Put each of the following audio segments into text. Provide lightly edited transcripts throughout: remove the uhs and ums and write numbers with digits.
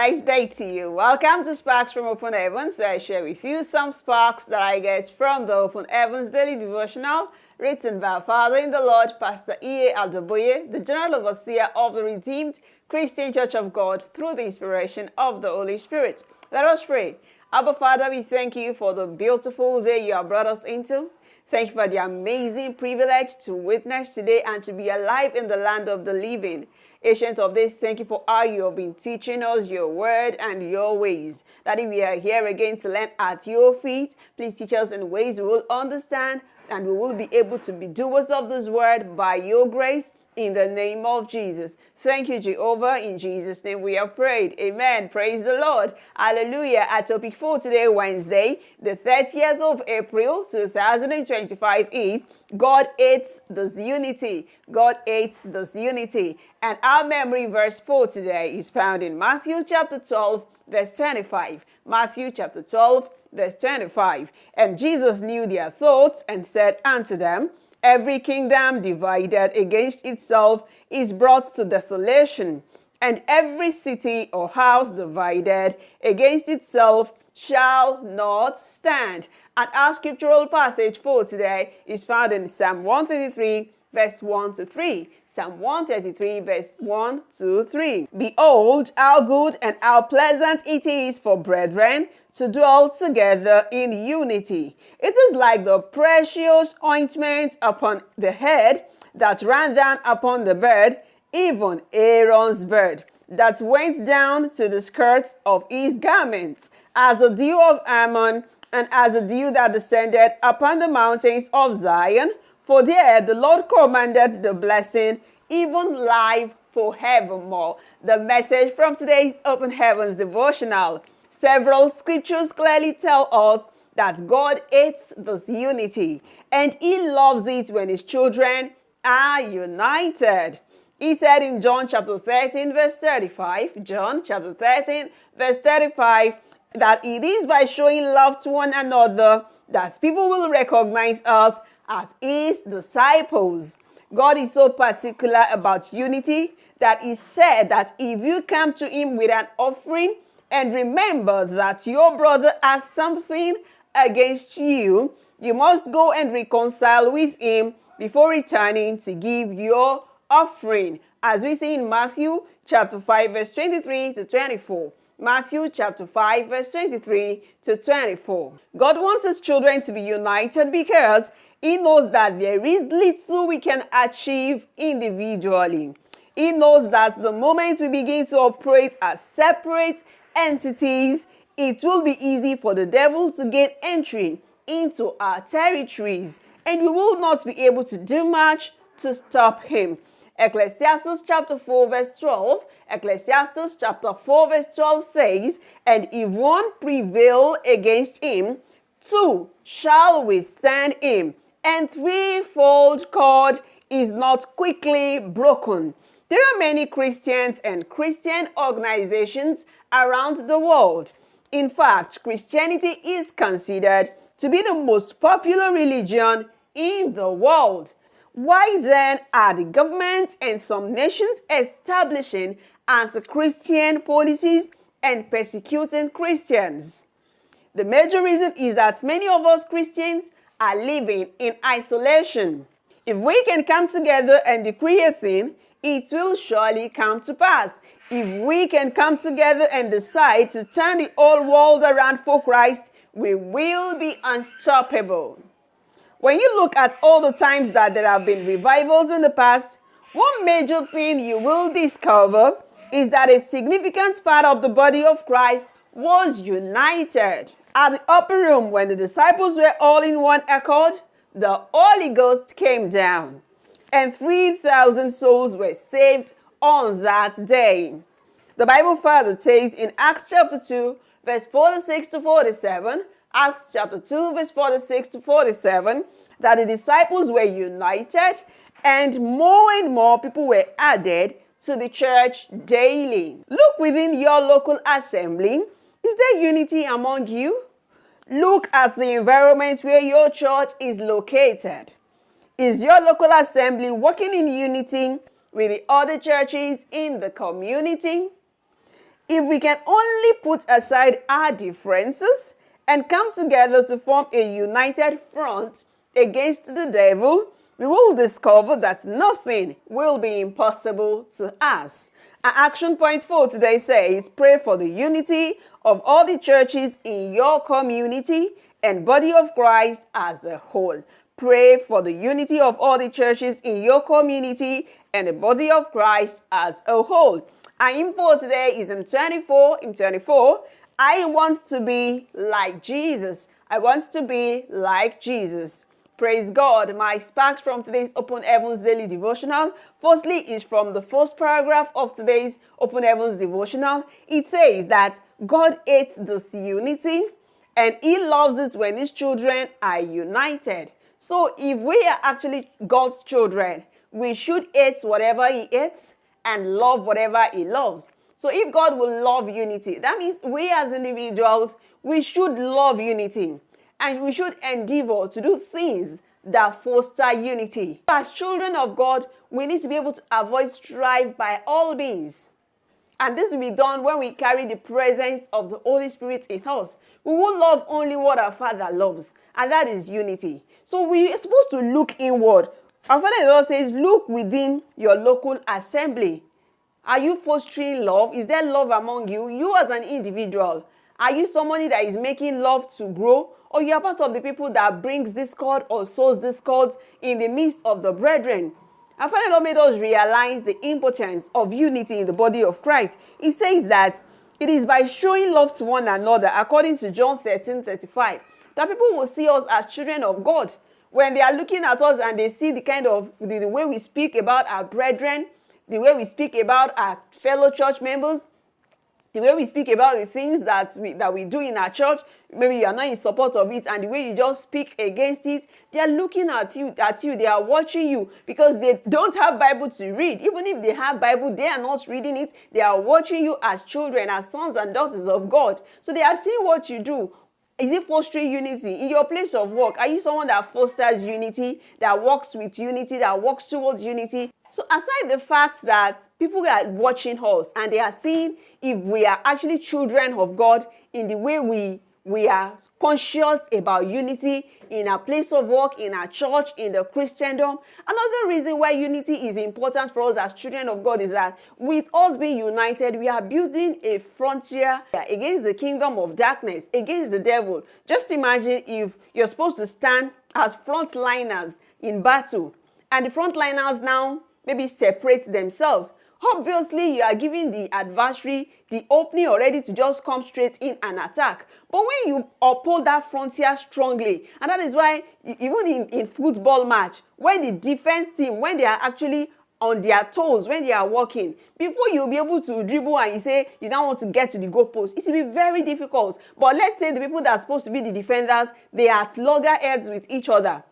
nice day to you. Welcome to Sparks from Open Heavens. I share with you some sparks that I get from the Open Heavens Daily Devotional, written by our Father in the Lord, Pastor E.A. Aldaboye, the General Overseer of the Redeemed Christian Church of God, through the inspiration of the Holy Spirit. Let us pray. Abba Father, we thank you for the beautiful day you have brought us into. Thank you for the amazing privilege to witness today and to be alive in the land of the living. Ancient of days, thank you for how you have been teaching us your word and your ways. That if we are here again to learn at your feet, please teach us in ways we will understand and we will be able to be doers of this word by your grace. In the name of Jesus. Thank you, Jehovah. In Jesus' name we have prayed. Amen. Praise the Lord. Hallelujah. Our topic for today, Wednesday, the 30th of April, 2025 is God hates disunity. God hates disunity. And our memory verse for today is found in Matthew chapter 12, verse 25. Matthew chapter 12, verse 25. And Jesus knew their thoughts and said unto them, every kingdom divided against itself is brought to desolation, and every city or house divided against itself shall not stand. And our scriptural passage for today is found in Psalm 133, verse 1 to 3. Psalm 133, verse 1 to 3. Behold, how good and how pleasant it is for brethren to dwell together in unity. It is like the precious ointment upon the head that ran down upon the beard, even Aaron's beard, that went down to the skirts of his garments, as the dew of Ammon, and as the dew that descended upon the mountains of Zion. For there the Lord commanded the blessing, even life forevermore. The message from today's Open Heavens Devotional. Several scriptures clearly tell us that God hates disunity, and He loves it when His children are united. He said in John chapter 13, verse 35, John chapter 13, verse 35, that it is by showing love to one another that people will recognize us as His disciples. God is so particular about unity that He said that if you come to Him with an offering and remember that your brother has something against you, you must go and reconcile with him before returning to give your offering. As we see in Matthew chapter 5, verse 23 to 24. Matthew chapter 5, verse 23 to 24. God wants His children to be united because He knows that there is little we can achieve individually. He knows that the moment we begin to operate as separate entities, it will be easy for the devil to gain entry into our territories, and we will not be able to do much to stop him. Ecclesiastes chapter 4 verse 12, Ecclesiastes chapter 4 verse 12 says, and if one prevail against him, two shall withstand him, and threefold cord is not quickly broken. There are many Christians and Christian organizations around the world. In fact, Christianity is considered to be the most popular religion in the world. Why then are the governments and some nations establishing anti-Christian policies and persecuting Christians? The major reason is that many of us Christians are living in isolation. If we can come together and decree a thing, it will surely come to pass. If we can come together and decide to turn the whole world around for Christ, we will be unstoppable. When you look at all the times that there have been revivals in the past, one major thing you will discover is that a significant part of the body of Christ was united. At the upper room, when the disciples were all in one accord, the Holy Ghost came down, and 3,000 souls were saved on that day. The Bible further says in Acts chapter 2, verse 46 to 47, Acts chapter 2, verse 46 to 47, that the disciples were united and more people were added to the church daily. Look within your local assembly. Is there unity among you? Look at the environment where your church is located. Is your local assembly working in unity with the other churches in the community? If we can only put aside our differences and come together to form a united front against the devil, we will discover that nothing will be impossible to us. Our action point for today says, pray for the unity of all the churches in your community and body of Christ as a whole. Pray for the unity of all the churches in your community and the body of Christ as a whole. Our info today is in 24. In 24, I want to be like Jesus. I want to be like Jesus. Praise God. My sparks from today's Open Heavens Daily Devotional. Firstly, is from the first paragraph of today's Open Heavens Devotional. It says that God hates disunity and He loves it when His children are united. So if we are actually God's children, we should hate whatever He hates and love whatever He loves. So if God will love unity, that means we as individuals, we should love unity. And we should endeavor to do things that foster unity. As children of God, we need to be able to avoid strife by all means. And this will be done when we carry the presence of the Holy Spirit in us. We will love only what our Father loves, and that is unity. So we are supposed to look inward. Our Father in law says, look within your local assembly. Are you fostering love? Is there love among you? You as an individual, are you somebody that is making love to grow? Or you are part of the people that brings discord or sows discord in the midst of the brethren? Our Father Lord made us realize the importance of unity in the body of Christ. He says that it is by showing love to one another, according to John 13:35, that people will see us as children of God. When they are looking at us and they see the kind of the way we speak about our brethren, the way we speak about our fellow church members, the way we speak about the things that we do in our church, maybe you are not in support of it, and the way you just speak against it, they are looking at you, they are watching you, because they don't have Bible to read. Even if they have Bible, they are not reading it. They are watching you as children, as sons and daughters of God. So they are seeing what you do. Is it fostering unity? In your place of work, are you someone that fosters unity, that works with unity, that works towards unity? So aside the fact that people are watching us and they are seeing if we are actually children of God in the way we are conscious about unity in our place of work, in our church, in the Christendom. Another reason why unity is important for us as children of God is that with us being united, we are building a frontier against the kingdom of darkness, against the devil. Just imagine if you're supposed to stand as frontliners in battle, and the frontliners now maybe separate themselves. Obviously, you are giving the adversary the opening already to just come straight in and attack. But when you uphold that frontier strongly, and that is why even in football match, when the defense team, when they are actually on their toes, when they are walking, before you'll be able to dribble and you say you don't want to get to the goalpost, it will be very difficult. But let's say the people that are supposed to be the defenders, they are at loggerheads with each other.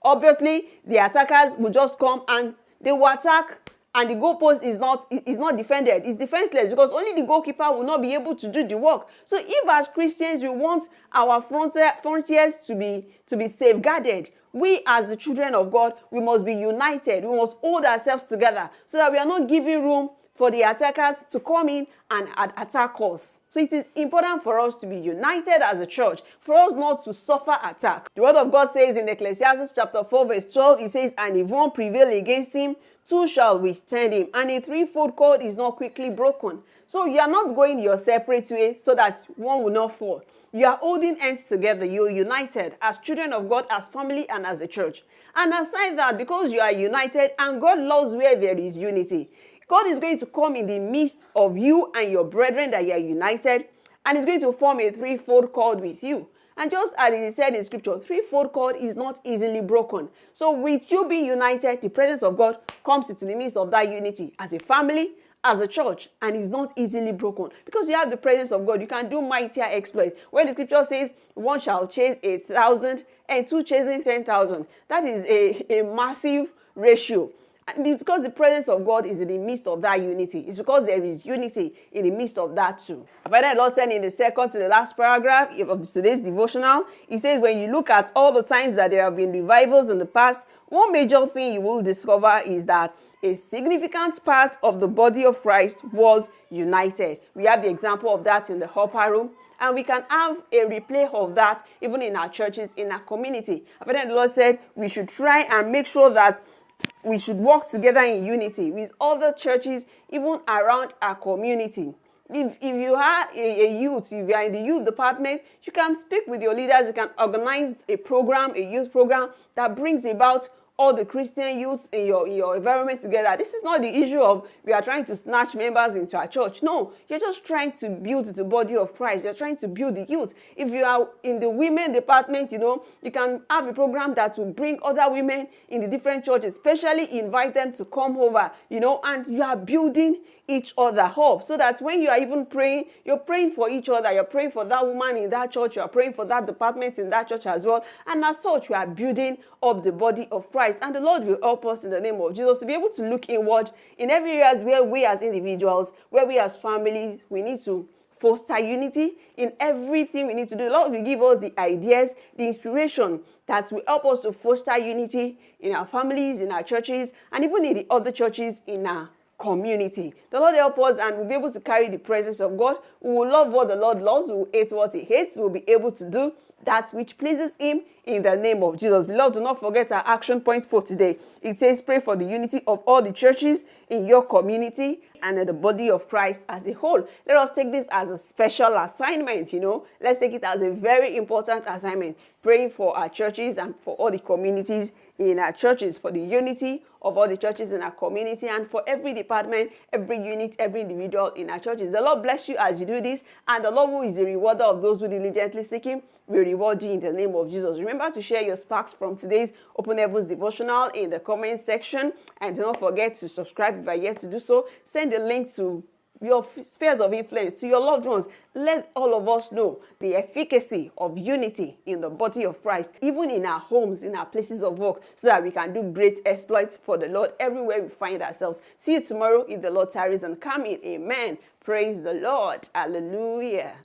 Obviously, the attackers will just come and they will attack, and the goalpost is not defended. It's defenseless because only the goalkeeper will not be able to do the work. So if as Christians we want our frontiers to be safeguarded, we as the children of God, we must be united. We must hold ourselves together so that we are not giving room for the attackers to come in and attack us. So it is important for us to be united as a church, for us not to suffer attack. The word of God says in Ecclesiastes chapter 4 verse 12, it says, and if one prevail against him, two shall withstand him, and a threefold cord is not quickly broken. So you are not going your separate way so that one will not fall. You are holding hands together. You are united as children of God, as family, and as a church. And aside that, because you are united, and God loves where there is unity, God is going to come in the midst of you and your brethren that you are united, and is going to form a threefold cord with you. And just as it is said in scripture, threefold cord is not easily broken. So with you being united, the presence of God comes into the midst of that unity as a family, as a church, and is not easily broken. Because you have the presence of God, you can do mightier exploits. When the scripture says, one shall chase 1,000 and two chasing 10,000, that is a massive ratio. And because the presence of God is in the midst of that unity. It's because there is unity in the midst of that too. Father Lord said in the second to the last paragraph of today's devotional, he says when you look at all the times that there have been revivals in the past, one major thing you will discover is that a significant part of the body of Christ was united. We have the example of that in the upper room, and we can have a replay of that even in our churches, in our community. After that, the Lord said we should try and make sure that we should work together in unity with other churches, even around our community. If you are a youth, if you are in the youth department, you can speak with your leaders, you can organize a program, a youth program that brings about all the Christian youth in your environment together. This is not the issue of we are trying to snatch members into our church. No, you're just trying to build the body of Christ. You're trying to build the youth. If you are in the women department, you can have a program that will bring other women in the different churches, especially invite them to come over, and you are building each other up, so that when you are even praying, you're praying for each other. You're praying for that woman in that church. You're praying for that department in that church as well. And as such, we are building up the body of Christ. And the Lord will help us in the name of Jesus to be able to look inward in every areas where we as individuals, where we as families, we need to foster unity in everything we need to do. The Lord will give us the ideas, the inspiration that will help us to foster unity in our families, in our churches, and even in the other churches in our community. The Lord help us, and we'll be able to carry the presence of God. We will love what the Lord loves. We will hate what he hates. We'll be able to do that which pleases him in the name of Jesus. Beloved, do not forget our action point for today. It says, pray for the unity of all the churches in your community and in the body of Christ as a whole. Let us take this as a special assignment, Let's take it as a very important assignment. Praying for our churches and for all the communities in our churches, for the unity of all the churches in our community, and for every department, every unit, every individual in our churches. The Lord bless you as you do this, and the Lord, who is the rewarder of those who diligently seek him, will reward you in the name of Jesus. Remember to share your sparks from today's Open Heavens Devotional in the comment section, and do not forget to subscribe if you are yet to do so. Send the link to your spheres of influence, to your loved ones. Let all of us know the efficacy of unity in the body of Christ, even in our homes, in our places of work, so that we can do great exploits for the Lord everywhere we find ourselves. See you tomorrow if the Lord tarries and come in. Amen. Praise the Lord. Hallelujah.